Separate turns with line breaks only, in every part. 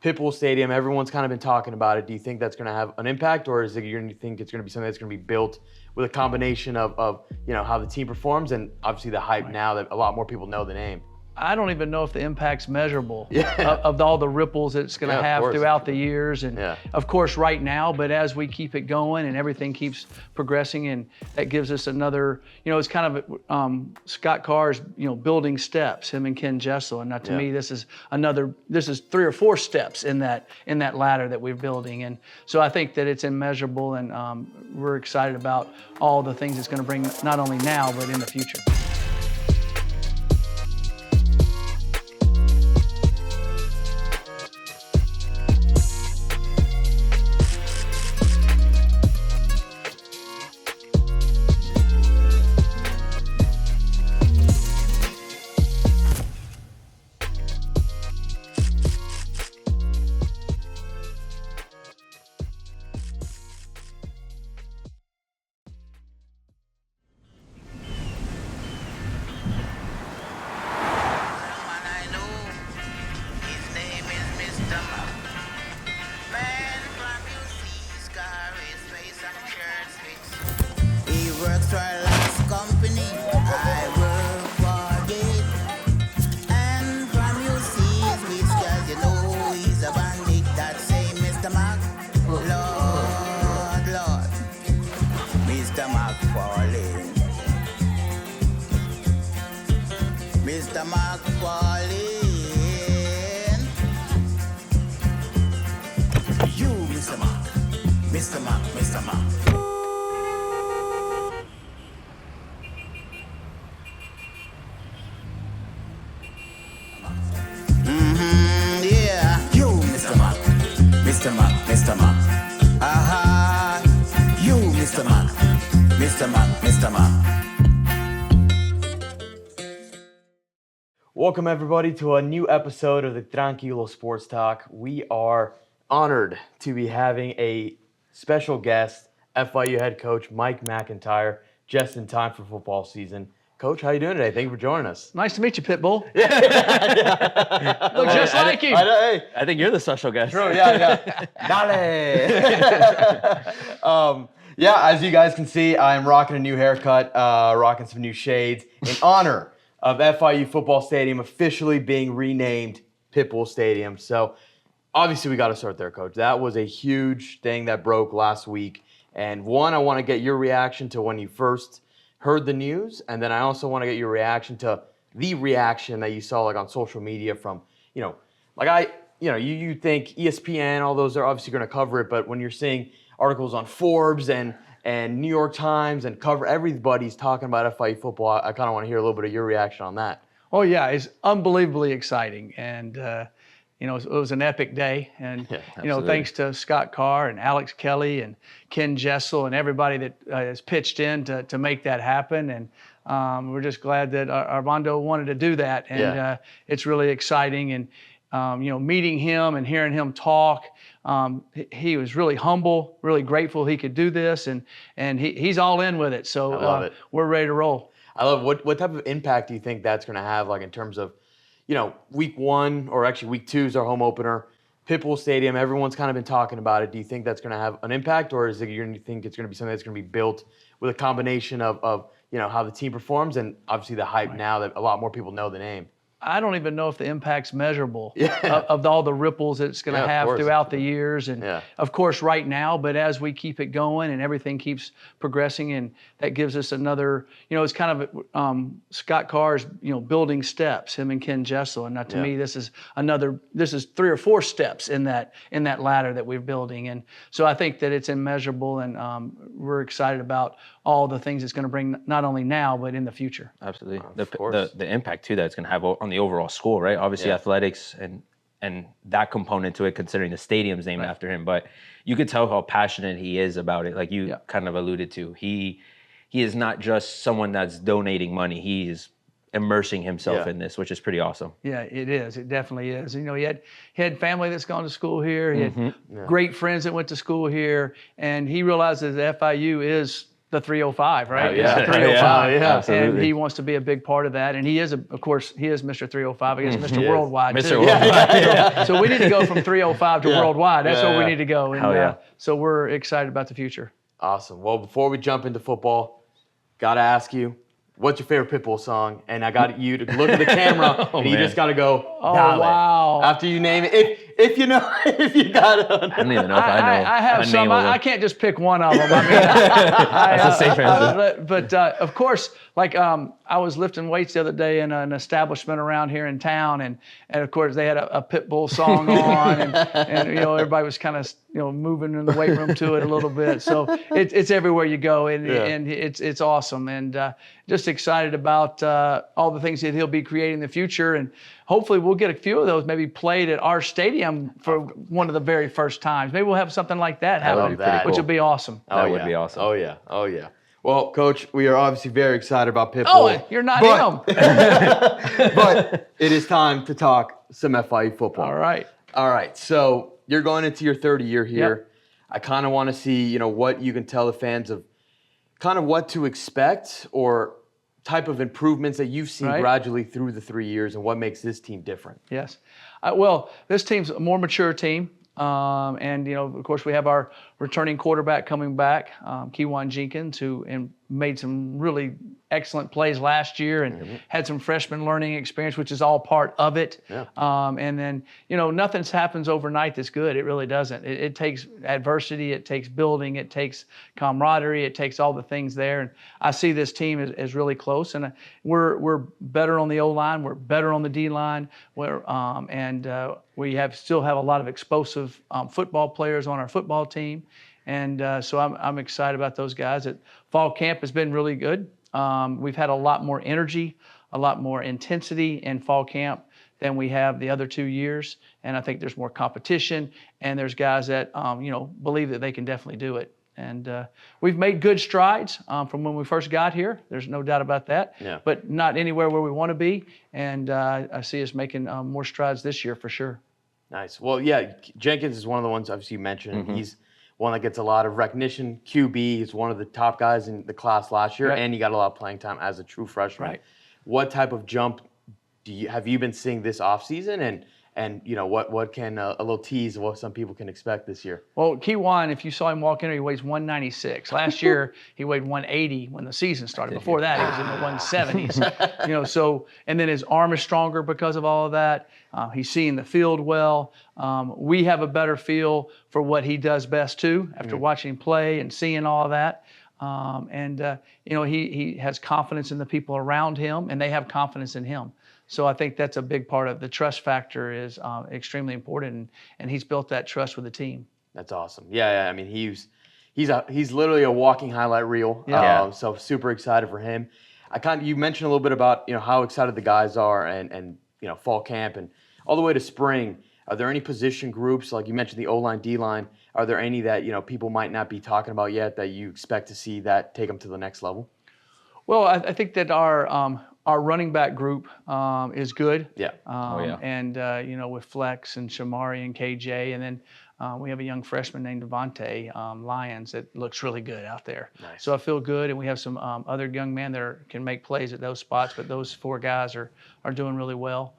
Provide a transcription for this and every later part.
PITBULL Stadium, everyone's kind of been talking about it. Do you think that's going to have an impact, or is it you think it's going to be something that's going to be built with a combination of how the team performs and obviously the hype now that a lot more people know the name?
I don't even know if the impact's measurable of all the ripples it's going to have throughout the years. And of course right now, but as we keep it going and everything keeps progressing, and that gives us another, it's kind of Scott Carr's, building steps, him and Ken Jessel. And now to me, this is 3 or 4 steps in that ladder that we're building. And so I think that it's immeasurable, and we're excited about all the things it's going to bring, not only now, but in the future.
Welcome everybody to a new episode of the Tranquilo Sports Talk. We are honored to be having a special guest, FIU head coach Mike MacIntyre, just in time for football season. Coach, how you doing today? Thank you for joining us.
Nice to meet you, Pitbull. Look just like you.
I think you're the special guest.
True, yeah. Dale. As you guys can see, I'm rocking a new haircut, rocking some new shades in honor of FIU Football Stadium officially being renamed PITBULL Stadium. So obviously we got to start there, Coach. That was a huge thing that broke last week. And one, I want to get your reaction to when you first heard the news, and then I also want to get your reaction to the reaction that you saw on social media from, you think ESPN, all those are obviously going to cover it, but when you're seeing articles on Forbes and New York Times and everybody's talking about FIU football, I kind of want to hear a little bit of your reaction on that.
Oh yeah, it's unbelievably exciting, and it was an epic day, and thanks to Scott Carr and Alex Kelly and Ken Jessel and everybody that has pitched in to make that happen, and we're just glad that Armando wanted to do that, and it's really exciting, and meeting him and hearing him talk. He was really humble, really grateful he could do this, and he's all in with it. So
I love it.
We're ready to roll.
I love it. What type of impact do you think that's going to have, in terms of, week 1 or actually week 2 is our home opener, PITBULL Stadium. Everyone's kind of been talking about it. Do you think that's going to have an impact, or is it you think it's going to be something that's going to be built with a combination of how the team performs and obviously the hype now that a lot more people know the name?
I don't even know if the impact's measurable of all the ripples it's going to have throughout the years. And of course right now, but as we keep it going and everything keeps progressing, and that gives us another, it's kind of Scott Carr's, building steps, him and Ken Jessel. And now to me, this is 3 or 4 steps in that ladder that we're building. And so I think that it's immeasurable, and we're excited about all the things it's going to bring, not only now, but in the future.
Absolutely. The impact too that it's going to have on the overall school, right? Obviously athletics and that component to it, considering the stadium's named after him, but you could tell how passionate he is about it. Like you kind of alluded to, he is not just someone that's donating money. He is immersing himself in this, which is pretty awesome.
Yeah, it is. It definitely is. He had family that's gone to school here. He had great friends that went to school here, and he realizes that FIU is the 305, right?
Yeah.
It's the 305.
Yeah,
absolutely.
And he wants to be a big part of that. And he is, of course, he is Mr. 305. He is Mr. Worldwide,
Mr.
too.
Worldwide.
So we need to go from 305 to worldwide. That's where we need to go. And
Hell yeah.
so we're excited about the future.
Awesome. Well, before we jump into football, got to ask you, what's your favorite Pitbull song? And I got you to look at the camera, and you just got to go,
Oh,
Dale,
wow.
after you name it. If you know, if you got it.
I don't even know if I know.
I have
a
some.
name of
I
them.
can't just pick one of them. I mean,
That's a safe answer.
But of course, like I was lifting weights the other day in an establishment around here in town, and of course they had a Pitbull song on, and you know, everybody was kind of, you know, moving in the weight room to it a little bit. So it's everywhere you go, and it's awesome, and just excited about all the things that he'll be creating in the future, and hopefully we'll get a few of those maybe played at our stadium for one of the very first times. Maybe we'll have something like that happen, which would be awesome.
That would be awesome.
Oh yeah. Oh yeah. Well, Coach, we are obviously very excited about Pitbull.
Oh, you're not him.
But it is time to talk some FIU football.
All right.
All right. So you're going into your third year here.
Yep.
I kind of want to see, you know, what you can tell the fans of kind of what to expect or type of improvements that you've seen gradually through the 3 years and what makes this team different.
Yes. Well, this team's a more mature team. And, you know, of course, we have our returning quarterback coming back, Kewan Jenkins, who made some really excellent plays last year and had some freshman learning experience, which is all part of it.
Yeah.
And then, you know, nothing happens overnight that's good. It really doesn't. It takes adversity. It takes building. It takes camaraderie. It takes all the things there. And I see this team as really close. And we're better on the O-line. We're better on the D-line. We still have a lot of explosive football players on our football team. And so I'm excited about those guys. Fall camp has been really good. We've had a lot more energy, a lot more intensity in fall camp than we have the other 2 years. And I think there's more competition, and there's guys that, you know, believe that they can definitely do it. And we've made good strides from when we first got here. There's no doubt about that.
Yeah.
But not anywhere where we want to be. And I see us making more strides this year for sure.
Nice. Well, yeah, Jenkins is one of the ones obviously you mentioned. He's one that gets a lot of recognition. QB, he's one of the top guys in the class last year, and he got a lot of playing time as a true freshman.
Right.
What type of jump have you been seeing this offseason? And you know, what can a little tease of what some people can expect this year?
Well, Kewan, if you saw him walk in here, he weighs 196. Last year, he weighed 180 when the season started. Before that, he was in the 170s. You know, so, and then his arm is stronger because of all of that. He's seeing the field well. We have a better feel for what he does best too after watching him play and seeing all of that. You know, he has confidence in the people around him, and they have confidence in him. So I think that's a big part of the trust factor is extremely important, and he's built that trust with the team.
That's awesome. Yeah. I mean, he's literally a walking highlight reel.
Yeah.
So super excited for him. You mentioned a little bit about, you know, how excited the guys are and you know, fall camp and all the way to spring. Are there any position groups, like you mentioned the O-line, D-line, are there any that, you know, people might not be talking about yet that you expect to see that take them to the next level?
Well, I think that our running back group is good.
Yeah.
And, you know, with Flex and Shamari and KJ, and then we have a young freshman named Devontae Lyons that looks really good out there.
Nice.
So I feel good, and we have some other young men that can make plays at those spots, but those four guys are doing really well.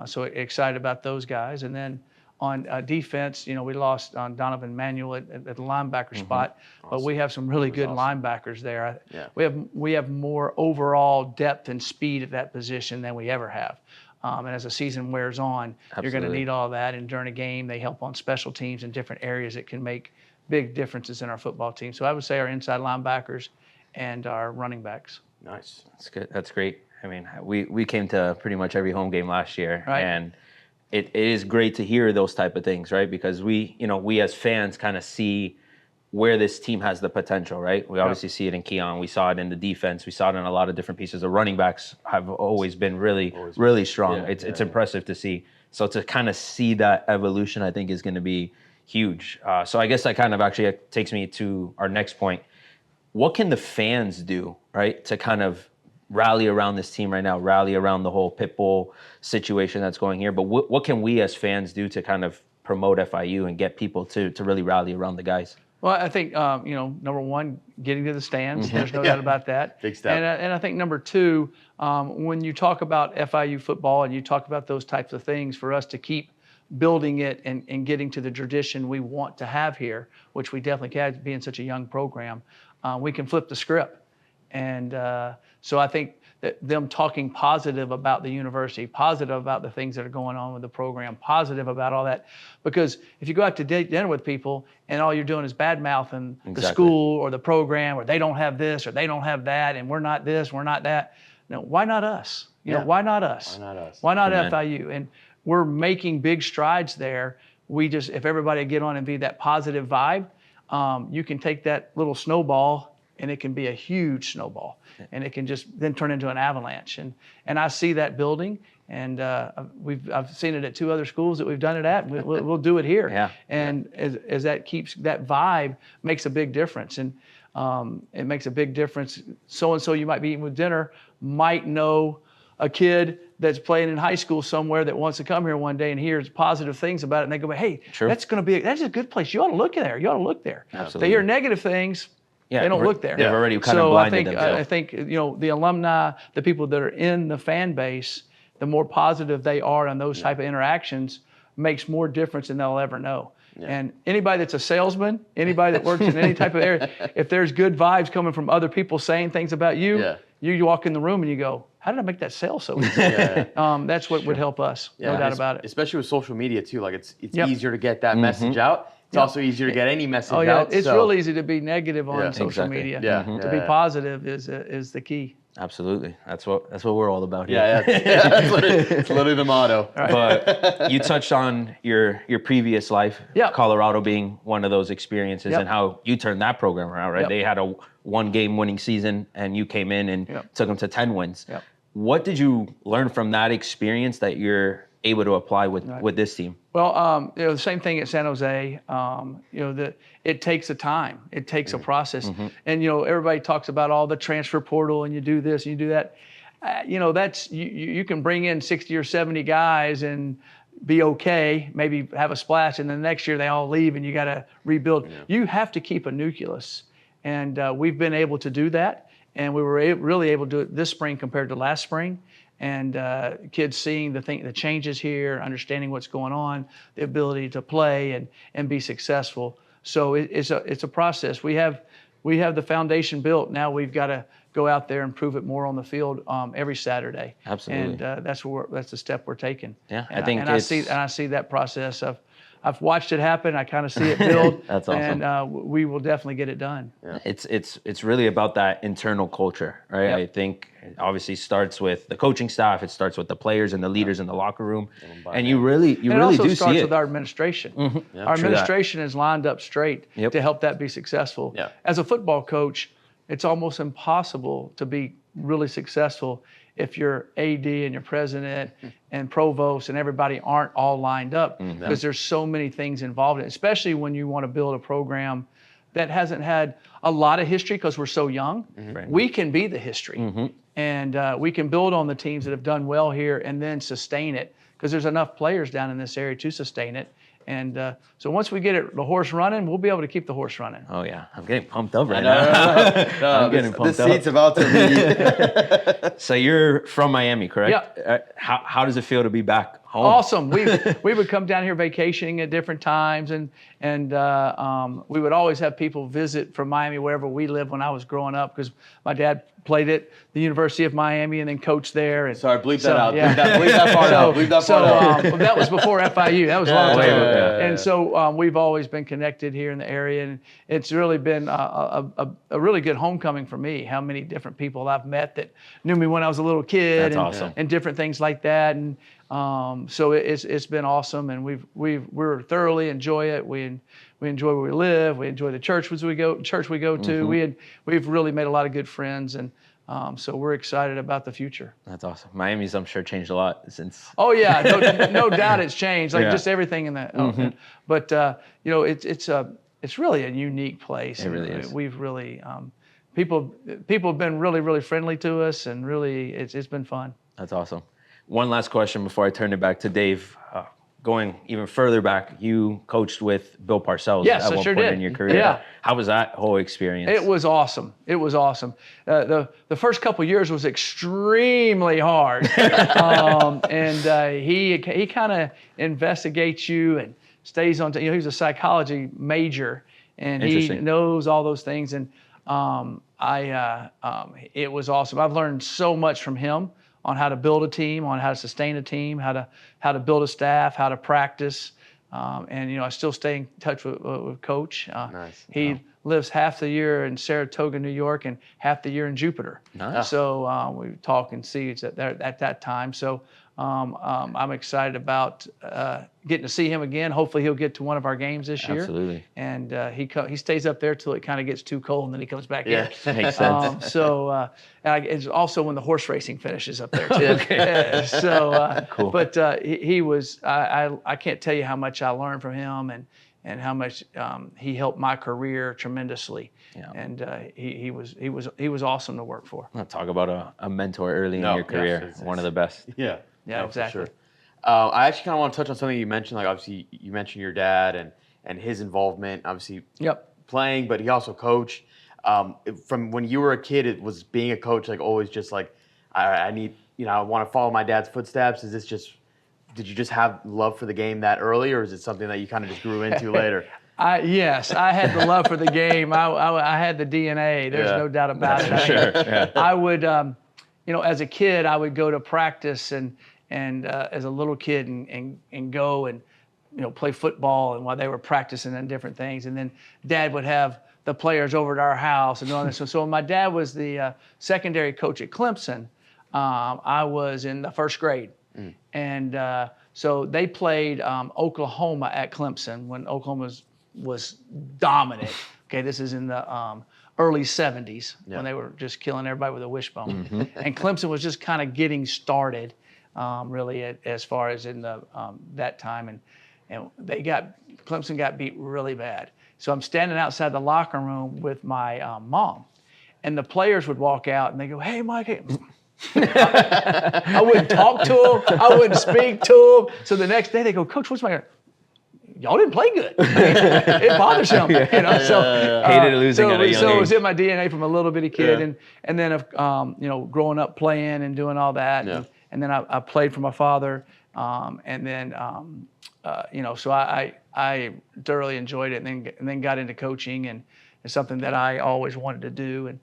So excited about those guys. And then on defense, you know, we lost Donovan Manuel at the linebacker spot, but we have some really good linebackers there. We have more overall depth and speed at that position than we ever have. And as the season wears on, you're going to need all that. And during a game, they help on special teams in different areas that can make big differences in our football team. So I would say our inside linebackers and our running backs.
Nice.
That's good. That's great. I mean, we came to pretty much every home game last year, and it is great to hear those type of things, right? Because we as fans kind of see where this team has the potential, right? We obviously see it in Keon. We saw it in the defense. We saw it in a lot of different pieces. The running backs have always been really strong.
Yeah,
it's impressive to see. So to kind of see that evolution, I think, is going to be huge. So I guess that kind of actually takes me to our next point. What can the fans do, right, to kind of rally around this team right now, rally around the whole Pitbull situation that's going here? But what can we as fans do to kind of promote FIU and get people to really rally around the guys?
Well, I think, number one, getting to the stands. There's no doubt about that.
Big step.
And I think number two, when you talk about FIU football and you talk about those types of things, for us to keep building it and getting to the tradition we want to have here, which we definitely can, being such a young program, we can flip the script. And so I think that them talking positive about the university, positive about the things that are going on with the program, positive about all that. Because if you go out to dinner with people and all you're doing is bad mouthing the school or the program, or they don't have this or they don't have that, and we're not this, we're not that. No, why not us? You know, why not us?
Why not us?
Why not FIU? And we're making big strides there. If everybody get on and be that positive vibe, you can take that little snowball and it can be a huge snowball, and it can just then turn into an avalanche. And I see that building, and I've seen it at 2 other schools that we've done it at. And we'll do it here.
Yeah.
And as that keeps, that vibe makes a big difference, and it makes a big difference. So and so you might be eating with dinner might know a kid that's playing in high school somewhere that wants to come here one day and hears positive things about it, and they go, hey, that's a good place. You ought to look there. You ought to look there.
Absolutely.
They hear negative things. They don't look there.
They've already kind of blinded themselves.
I think the alumni, the people that are in the fan base, the more positive they are on those type of interactions, makes more difference than they'll ever know. Yeah. And anybody that's a salesman, anybody that works in any type of area, if there's good vibes coming from other people saying things about you, you walk in the room and you go, how did I make that sale so easy? That's what would help us, no doubt about it.
Especially with social media too. Like it's easier to get that message out. It's also easier to get any message out.
It's real easy to be negative on social media. To be positive is the key.
Absolutely. That's what we're all about here.
That's literally the motto.
Right. But you touched on your previous life, Colorado being one of those experiences, and how you turned that program around, right? They had a 1-game winning season, and you came in and took them to 10 wins. What did you learn from that experience that you're able to apply with this team?
Well, the same thing at San Jose. It takes a time. It takes a process. And everybody talks about all the transfer portal, and you do this and you do that. That's you can bring in 60 or 70 guys and be okay, maybe have a splash, and then next year they all leave and you got to rebuild. You have to keep a nucleus, and we've been able to do that. And we were really able to do it this spring compared to last spring. And kids seeing the changes here, understanding what's going on, the ability to play and be successful. So it's a process. We have the foundation built. Now we've got to go out there and prove it more on the field every Saturday.
Absolutely.
And that's the step we're taking.
Yeah,
I see that process. I've watched it happen. I kind of see it build.
That's awesome.
And we will definitely get it done.
Yeah. It's really about that internal culture, right? I think it obviously starts with the coaching staff. It starts with the players and the leaders in the locker room, and you really do see it.
It also starts with our administration. Our administration is lined up straight to help that be successful. As a football coach, it's almost impossible to be really successful if your AD and your president and provost and everybody aren't all lined up, because there's so many things involved in it, especially when you want to build a program that hasn't had a lot of history because we're so young. We can be the history, and we can build on the teams that have done well here and then sustain it, because there's enough players down in this area to sustain it. And so once we get the horse running, we'll be able to keep the horse running.
Oh, yeah. I'm getting pumped up right now. I'm getting pumped up.
The seat's about to be.
So you're from Miami, correct?
Yeah.
How does it feel to be back home?
Awesome. We would come down here vacationing at different times, and we would always have people visit from Miami wherever we lived when I was growing up, because my dad played at the University of Miami and then coached there. And
sorry, bleep that out. Yeah. Bleep that part out. Bleep that part out.
That was before FIU. That was a long time ago. And so we've always been connected here in the area, and it's really been a really good homecoming for me. How many different people I've met that knew me when I was a little kid.
That's awesome.
And different things like that. And so it's been awesome, and we're thoroughly enjoy it. We enjoy where we live. We enjoy the church we go to. We've really made a lot of good friends, and so we're excited about the future.
That's awesome. Miami's, I'm sure, changed a lot since.
Oh yeah, no doubt it's changed. Like just everything in that. But it's really a unique place.
It really is.
We've really people have been really friendly to us, and really it's been fun.
That's awesome. One last question before I turn it back to Dave. going even further back, you coached with Bill Parcells
yes,
at
I
one
sure
point
did.
in your career.
Yeah.
How was that whole experience?
It was awesome. It was awesome. The first couple of years was extremely hard, and he kind of investigates you and stays on. He's a psychology major, and he knows all those things. And it was awesome. I've learned so much from him on how to build a team, on how to sustain a team, how to build a staff, how to practice. And I still stay in touch with Coach.
Nice.
He lives half the year in Saratoga, New York, and half the year in Jupiter.
Nice.
So we talk and see each other at that time. So I'm excited about getting to see him again. Hopefully he'll get to one of our games this year.
Absolutely.
And he stays up there till it kind of gets too cold, and then he comes back in.
Makes sense.
It's also when the horse racing finishes up there too.
Okay.
Cool. But he was. I can't tell you how much I learned from him, and how much he helped my career tremendously. Yeah. And he was awesome to work for.
I'll talk about a mentor early in your career. One of the best.
Yeah.
Yeah, exactly.
For sure. I actually kind of want to touch on something you mentioned. Like, obviously, you mentioned your dad and his involvement. Obviously, playing, but he also coached. From when you were a kid, it was being a coach like always just like I need, I want to follow my dad's footsteps. Is this just? Did you just have love for the game that early, or is it something that you kind of just grew into later?
Yes, I had the love for the game. I had the DNA. There's no doubt about it.
Sure. Yeah.
I would, as a kid, I would go to practice and as a little kid and go and play football and while they were practicing and different things, and then Dad would have the players over at our house and doing this. So when my dad was the secondary coach at Clemson, I was in the first grade. And so they played Oklahoma at Clemson when Oklahoma was dominant. Okay, this is in the early 70s when they were just killing everybody with a wishbone. Mm-hmm. And Clemson was just kind of getting started, really, as far as in the that time. And Clemson got beat really bad. So I'm standing outside the locker room with my mom, and the players would walk out and they go, "Hey, Mike." I wouldn't talk to him. I wouldn't speak to him. So the next day they go, "Coach, what's my?" Y'all didn't play good. I mean, it bothers him.
Hated losing at a young age.
So it was in my DNA from a little bitty kid, and then growing up playing and doing all that, and then I played for my father, and then so I thoroughly enjoyed it, and then got into coaching, and it's something that I always wanted to do. And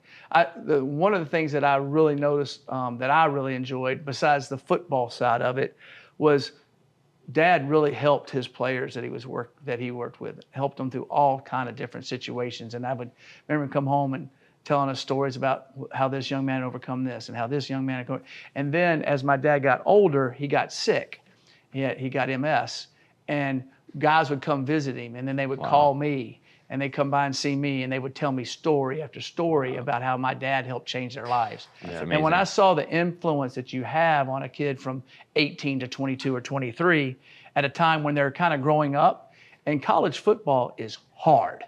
one of the things that I really noticed that I really enjoyed, besides the football side of it, was Dad really helped his players that he worked with, helped them through all kind of different situations. And I would remember him come home and telling us stories about how this young man overcome this and how this young man. And then as my dad got older, he got sick. He got MS, and guys would come visit him, and then they would call me. And they'd come by and see me, and they would tell me story after story about how my dad helped change their lives. And when I saw the influence that you have on a kid from 18 to 22 or 23 at a time when they're kind of growing up, and college football is hard.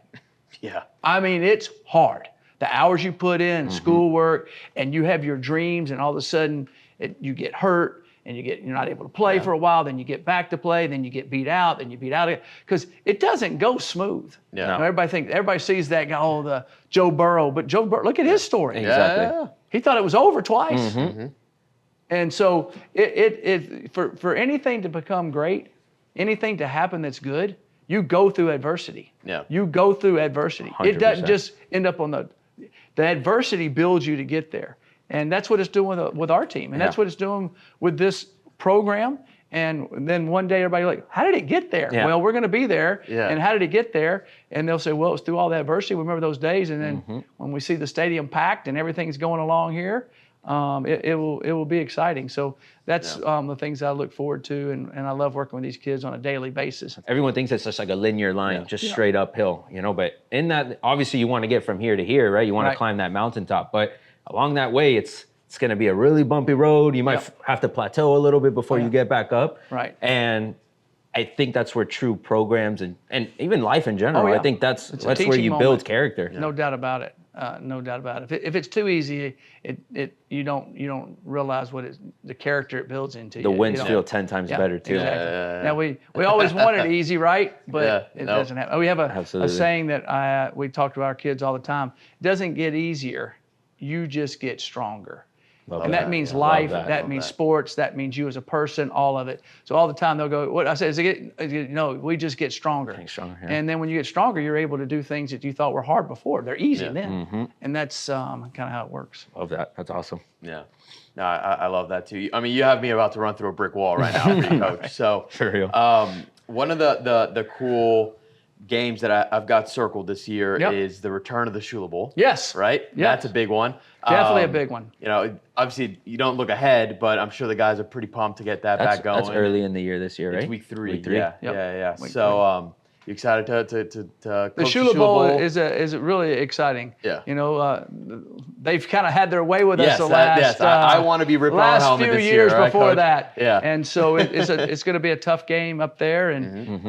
Yeah.
I mean, it's hard. The hours you put in, schoolwork, and you have your dreams, and all of a sudden you get hurt. And you're not able to play for a while, then you get back to play, then you get beat out, then you beat out again. Because it doesn't go smooth. Yeah. Everybody sees that guy, the Joe Burrow, but Joe Burrow, look at his story.
Exactly. Yeah.
He thought it was over twice. Mm-hmm. And so for anything to become great, anything to happen that's good, you go through adversity. Yeah. You go through adversity. 100%. It doesn't just end up on the adversity builds you to get there. And that's what it's doing with our team. And that's what it's doing with this program. And then one day everybody like, how did it get there? Yeah. Well, we're going to be there. Yeah. And how did it get there? And they'll say, well, it was through all the adversity. We remember those days. And then when we see the stadium packed and everything's going along here, it will be exciting. So that's the things I look forward to. And I love working with these kids on a daily basis.
Everyone thinks it's just like a linear line, just straight uphill, but in that, obviously you want to get from here to here, right? You want to climb that mountaintop, but along that way, it's going to be a really bumpy road. You might have to plateau a little bit before you get back up.
Right.
And I think that's where true programs and even life in general, I think that's where you build character.
No doubt about it. no doubt about it. If it's too easy, you don't realize what the character it builds into.
The wins feel 10 times better too.
Exactly. Now we always want it easy, right? But it doesn't happen. We have a saying that we talk to our kids all the time. It doesn't get easier, you just get stronger. That means life, that means sports, that means you as a person, all of it. So all the time they'll go, what I say is, no, we just get stronger. And then when you get stronger, you're able to do things that you thought were hard before. They're easy then. And that's kind of how it works.
Love that. That's awesome.
Yeah. No, I love that too. I mean, you have me about to run through a brick wall right now for you, Coach. So one of the cool games that I've got circled this year is the return of the Shula Bowl.
Yes.
Right? Yes. That's a big one.
Definitely a big one.
You know, obviously you don't look ahead, but I'm sure the guys are pretty pumped to get that back going.
That's early in the year this year, right?
It's week 3.
Week 3.
Yeah. So you excited to
the Shula Bowl is really exciting.
Yeah.
You know, they've kind of had their way with us the last
I want to be ripping our helmet
few
this
years
year,
before
right,
that.
Yeah.
And so it's going to be a tough game up there, and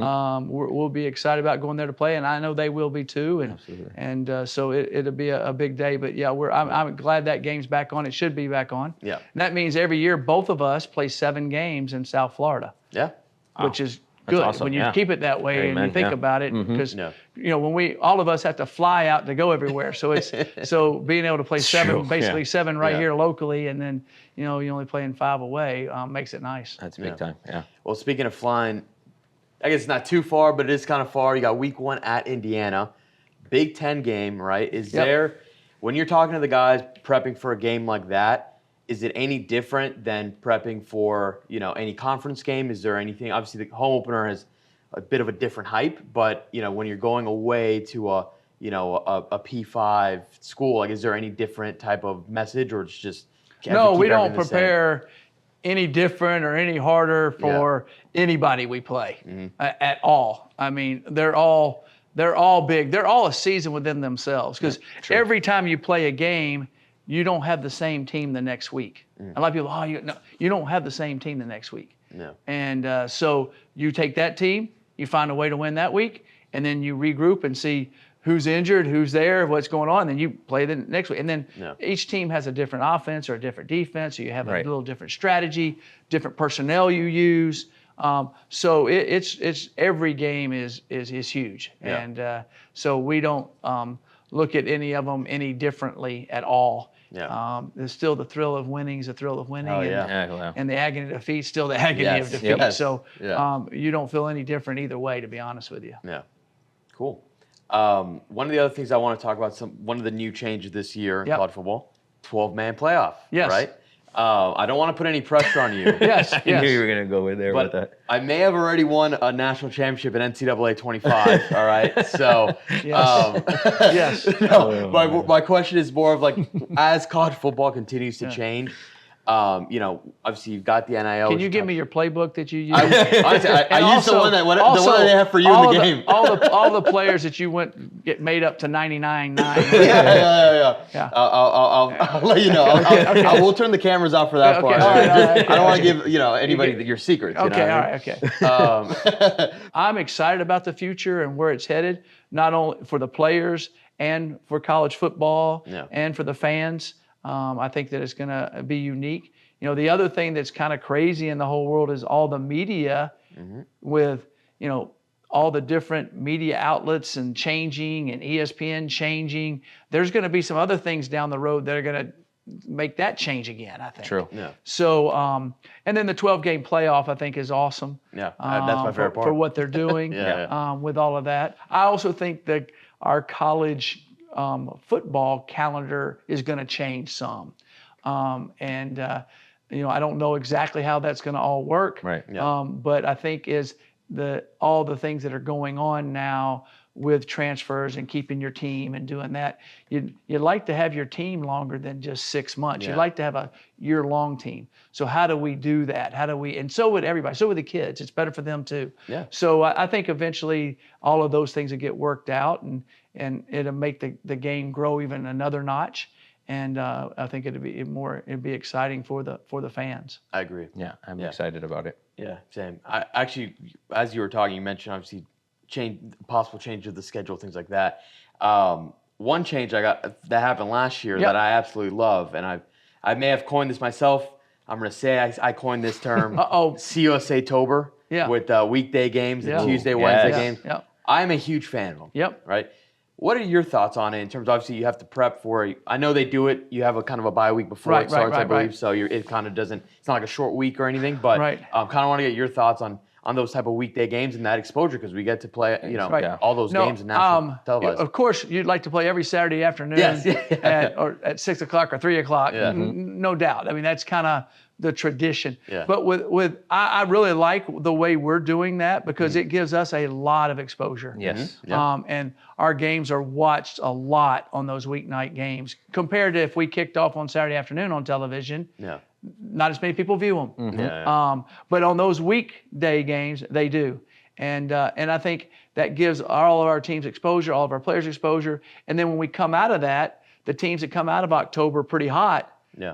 we'll be excited about going there to play, and I know they will be too. And
absolutely.
And so it'll be a big day. But yeah, I'm glad that game's back on. It should be back on.
Yeah.
And that means every year both of us play 7 games in South Florida.
Yeah.
Which is good
awesome.
when you keep it that way.
Amen.
And you think about it, because you know, when all of us have to fly out to go everywhere, so it's so being able to play 7 right here locally, and then you know you only playing 5 away makes it nice.
That's big time. Yeah.
Well, speaking of flying, I guess it's not too far, but it is kind of far. You got week 1 at Indiana, Big Ten game, right? Is there, when you're talking to the guys prepping for a game like that, is it any different than prepping for, you know, any conference game? Is there anything? Obviously, the home opener has a bit of a different hype, but you know, when you're going away to a P5 school, like, is there any different type of message, or it's just
no? We don't prepare any different or any harder for anybody we play at all. I mean, they're all big. They're all a season within themselves, because every time you play a game, you don't have the same team the next week. A lot of people, you don't have the same team the next week.
No.
And so you take that team, you find a way to win that week, and then you regroup and see who's injured, who's there, what's going on, and then you play the next week. And then each team has a different offense or a different defense, so you have a little different strategy, different personnel you use. So it's every game is huge. Yeah. And so we don't look at any of them any differently at all. Yeah. There's still the thrill of winning is the thrill of winning. And the agony of defeat still the agony of defeat. Yes. So you don't feel any different either way, to be honest with you.
Yeah. Cool. One of the other things I want to talk about, one of the new changes this year in college football, 12-man playoff.
Yes.
Right? I don't want to put any pressure on you.
Yes.
I knew you were going to go in there with that.
I may have already won a national championship in NCAA 25. All right. So,
yes.
No, my question is more of like, as college football continues to change, you know, obviously you've got the NIL.
Can you give me your playbook that you use?
I used the one that they have for you in the game.
All the players that you get made up to 99.9.
Yeah. I'll let you know. I will turn the cameras off for that part. I don't want to give anybody your secrets.
Okay. All right. Okay. I'm excited about the future and where it's headed, not only for the players and for college football and for the fans. I think that it's going to be unique. You know, the other thing that's kind of crazy in the whole world is all the media with, you know, all the different media outlets and changing, and ESPN changing. There's going to be some other things down the road that are going to make that change again, I think.
True.
Yeah.
So, and then the 12-game playoff, I think, is awesome.
Yeah, that's my favorite part.
For what they're doing with all of that. I also think that our college football calendar is going to change some. You know, I don't know exactly how that's going to all work.
Right. Yeah.
But I think all the things that are going on now with transfers and keeping your team and doing that, you'd like to have your team longer than just 6 months. You'd like to have a year-long team. So how do we do that? And so would everybody. So would the kids. It's better for them too. Yeah. So I think eventually all of those things will get worked out, and it'll make the game grow even another notch. And I think it'd be exciting for the fans.
I agree.
Yeah, I'm excited about it.
Yeah, same. I actually, as you were talking, you mentioned obviously possible change of the schedule, things like that. One one change that happened last year that I absolutely love, and I may have coined this myself. I'm going to say I coined this term, CUSA-tober, with weekday games and Tuesday, Wednesday games. Yep. I'm a huge fan of them.
Yep.
Right? What are your thoughts on it in terms of, obviously, you have to prep for it. I know they do it. You have a kind of a bye week before it starts, I believe, so it kind of doesn't – it's not like a short week or anything, but kind of want to get your thoughts on those type of weekday games and that exposure, because we get to play, all those games in national televised.
Of course, you'd like to play every Saturday afternoon at 6 o'clock or 3 o'clock, no doubt. I mean, that's kind of the tradition. Yeah. But I really like the way we're doing that, because it gives us a lot of exposure.
Yes.
And our games are watched a lot on those weeknight games compared to if we kicked off on Saturday afternoon on television. Yeah. Not as many people view them. But on those weekday games, they do. And I think that gives all of our teams exposure, all of our players exposure. And then when we come out of that, the teams that come out of October pretty hot,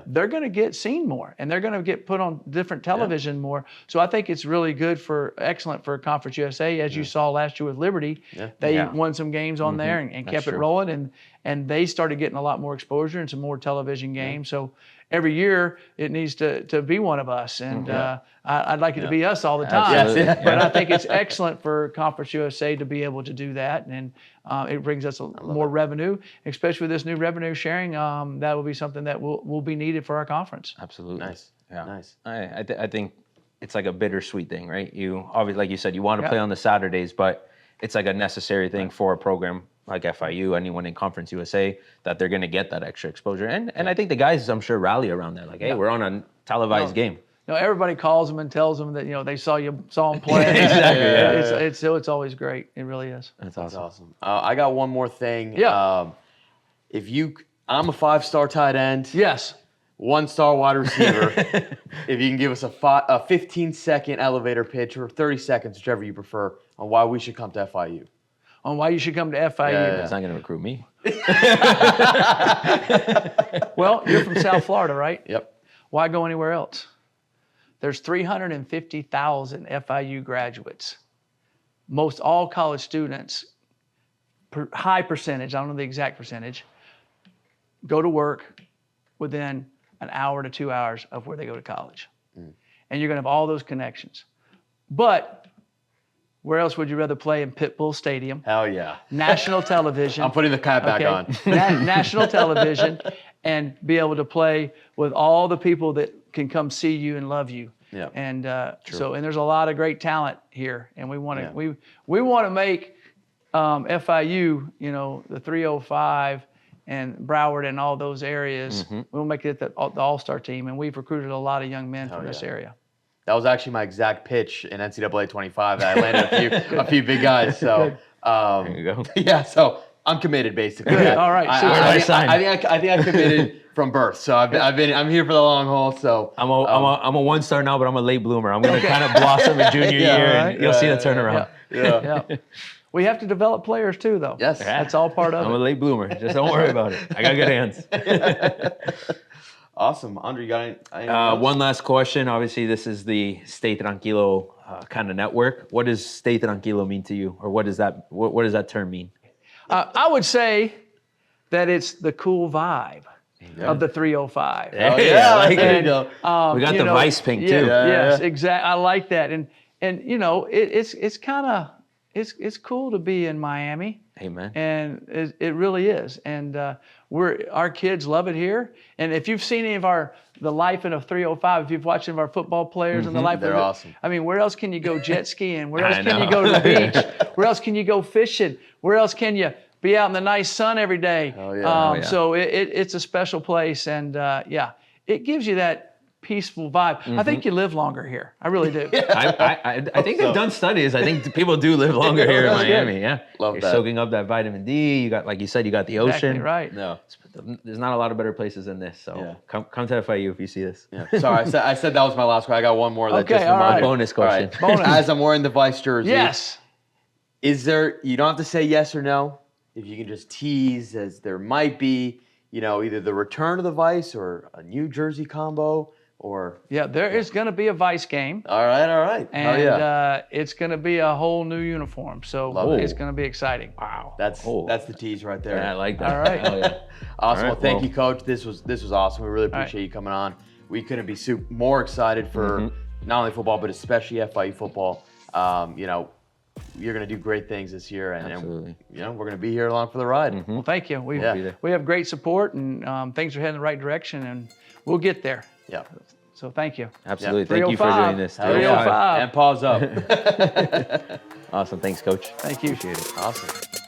they're going to get seen more, and they're going to get put on different television more. So I think it's really good excellent for Conference USA, as you saw last year with Liberty. They won some games on there and kept it rolling, and they started getting a lot more exposure and some more television games. So every year it needs to be one of us, and I'd like it to be us all the time. But I think it's excellent for Conference USA to be able to do that, and it brings us more revenue, especially with this new revenue sharing. That will be something that will be needed for our conference.
Absolutely.
Nice.
Yeah.
Nice.
I think it's like a bittersweet thing, right? You obviously, like you said, you want to play on the Saturdays, but it's like a necessary thing for a program like FIU, anyone in Conference USA, that they're going to get that extra exposure. And I think the guys, I'm sure, rally around that. Like, hey, we're on a televised game.
No, everybody calls them and tells them that they saw them play.
Exactly.
It's always great. It really is.
That's awesome.
I got one more thing.
Yeah.
I'm a 5-star tight end.
Yes.
1-star wide receiver. If you can give us a 15-second elevator pitch, or 30 seconds, whichever you prefer, on why we should come to FIU.
On why you should come to FIU.
It's not going to recruit me.
Well, you're from South Florida, right?
Yep.
Why go anywhere else? There's 350,000 FIU graduates. Most all college students, high percentage, I don't know the exact percentage, go to work within an hour to 2 hours of where they go to college. And you're going to have all those connections. But where else would you rather play in PITBULL Stadium?
Hell yeah.
National television.
I'm putting the cap back on.
National television, and be able to play with all the people that can come see you and love you. Yeah. And and there's a lot of great talent here, and we want to we want to make FIU, the 305 and Broward and all those areas. We'll make it the all-star team, and we've recruited a lot of young men from this area.
That was actually my exact pitch in NCAA 25. I landed a few big guys. So
there you go.
Yeah, so I'm committed basically.
Good. All right.
I think I committed from birth. So I'm here for the long haul. So
I'm a 1-star now, but I'm a late bloomer. I'm going to kind of blossom in junior year, and you'll see the turnaround.
Yeah. We have to develop players too, though.
Yes.
That's all part of it.
I'm a late bloomer. Just don't worry about it. I got good hands.
Awesome. Andre, you got any
one last question. Obviously, this is the Stay Tranquilo kind of network. What does Stay Tranquilo mean to you? Or what does that term mean?
I would say that it's the cool vibe of the 305.
There you go.
We got the Vice pink too.
Yes, exactly. I like that. And it's kind of it's cool to be in Miami.
Amen.
And it really is. And our kids love it here. And if you've seen any of the life in a 305, if you've watched any of our football players and the life
they're awesome.
I mean, where else can you go jet skiing? Where else can you go to the beach? Where else can you go fishing? Where else can you be out in the nice sun every day? So it's a special place. And it gives you that peaceful vibe. I think you live longer here. I really do.
I think they've done studies. I think people do live longer here in Miami. Yeah,
love
You're
that.
Soaking up that vitamin D. You got, like you said, you got the ocean.
Exactly right.
No, there's not a lot of better places than this. So come to FIU if you see this.
Yeah. Sorry, I said that was my last question. I got one more. That just
all right.
Bonus question.
All right. As I'm wearing the Vice jersey.
Yes.
Is there? You don't have to say yes or no. If you can just tease, as there might be, either the return of the Vice or a New Jersey combo or?
Yeah, there is going to be a Vice game.
All right.
And it's going to be a whole new uniform. So it's going to be exciting.
Wow.
That's the tease right there.
Yeah, I like that.
All right.
Awesome. Well, thank you, Coach. This was awesome. We really appreciate you coming on. We couldn't be more excited for not only football, but especially FIU football. You know, you're going to do great things this year, and you know, we're going to be here along for the ride.
Well, thank you. We have great support, and things are heading in the right direction, and we'll get there.
Yeah.
So thank you.
Absolutely. Thank you for doing this.
305.
And pause up.
Awesome. Thanks, Coach.
Thank you.
Appreciate it.
Awesome.